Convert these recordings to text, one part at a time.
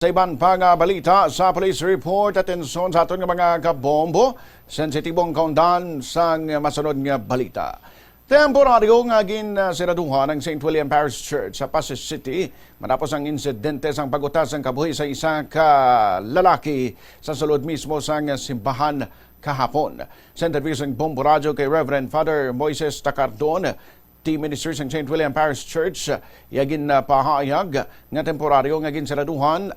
Sa ibang pang balita sa police report, atensyon sa aton nga mga kabombo, sensitibong kaundan sa masunod nga balita. Temporaryo nga siraduhan ang St. William Parish Church sa Pasig City matapos ang insidente sang pagutas ng kabuhi sa isa ka lalaki sa sulod mismo sang simbahan kahapon. Sa interview ng Bombo Radio kay Reverend Father Moises Tacardon, team ministers ng St. William Parish Church, yagin pahayag nga temporaryo nga siraduhan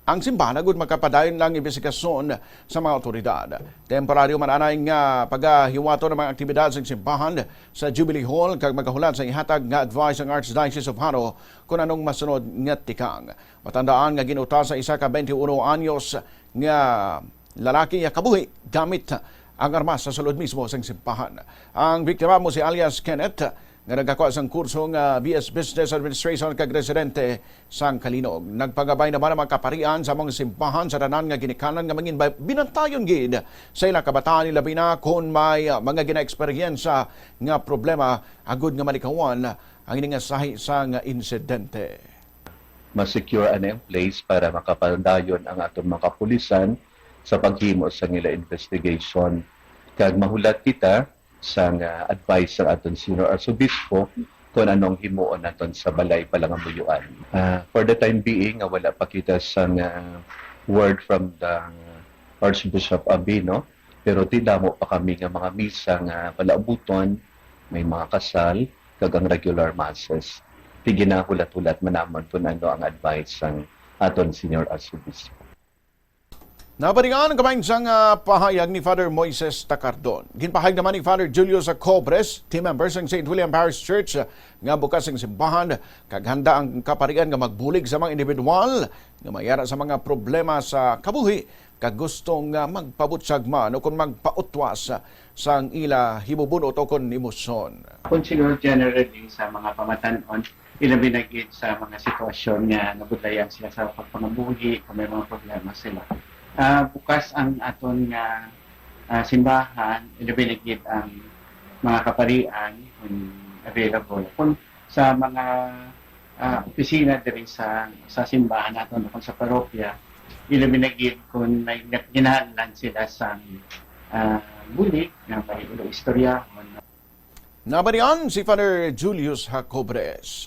ang simbahan agud magkapadayon lang investigasyon sa mga otoridad. Temporaryo man anay nga pagahiwato ng mga aktibidad sa simbahan sa Jubilee Hall kag magahulat sa ihatag nga advice ng Archdiocese of Haro kung anong masunod nga tikang. Matandaan nga ginuta sa isa ka 21 anyos nga lalaki nga kabuhi gamit ang armas sa sulod mismo sa simbahan. Ang biktima mo si alias Kenneth nga nagkakuha sang kurso nga BS Business Administration kag residente sang Kalinog. Nagpagabay naman ang mga kaparian sa mga simbahan sa tanan nga ginikanan nga mangin binantayon gid sa ilang kabataan labi na kung may mga gina-eksperyensya nga problema agud nga malikawan ang ining sahi sa nga insidente. Ma-secure ang place para makapandayon ang atong mga kapulisan sa paghimo sa nila investigation. Kag mahulat kita sa advice sa aton senior arsobispo kung anong himuon naton sa balay palangamuyuan. For the time being, wala pa kita sa word from the Archbishop Abino, pero tidamo pa kami nga mga misa nga palaabuton, may mga kasal, kag ang regular masses. Tiginahulat-hulat manaman kung ano ang advice ng aton senior arsobispo. Naparingan ang kamayinsang pahayag ni Father Moises Tacardon. Ginpahayag naman ni Father Julius Cobres, team members ng St. William Parish Church nga bukas ang simbahan, kaghanda ang kaparian nga magbulig sa mga individual nga mayara sa mga problema sa kabuhi kag gustong magpabutsagman o kung magpautwas sa ila hibubunot o kung emosyon. Consider generally sa mga pamatanon, ilabi na gid sa mga sitwasyon nga nabudlayan sila sa pagpangabuhi kung may mga problema sila. Bukas ang aton nga simbahan, ilabinigid ang mga kaparian kung available. Kung sa mga opisina diri sa simbahan naton kung sa parokya, ilabinigid kung may ginahanlan sila sa bulig na may istoryahon. Naparingan si Father Julius Cobres.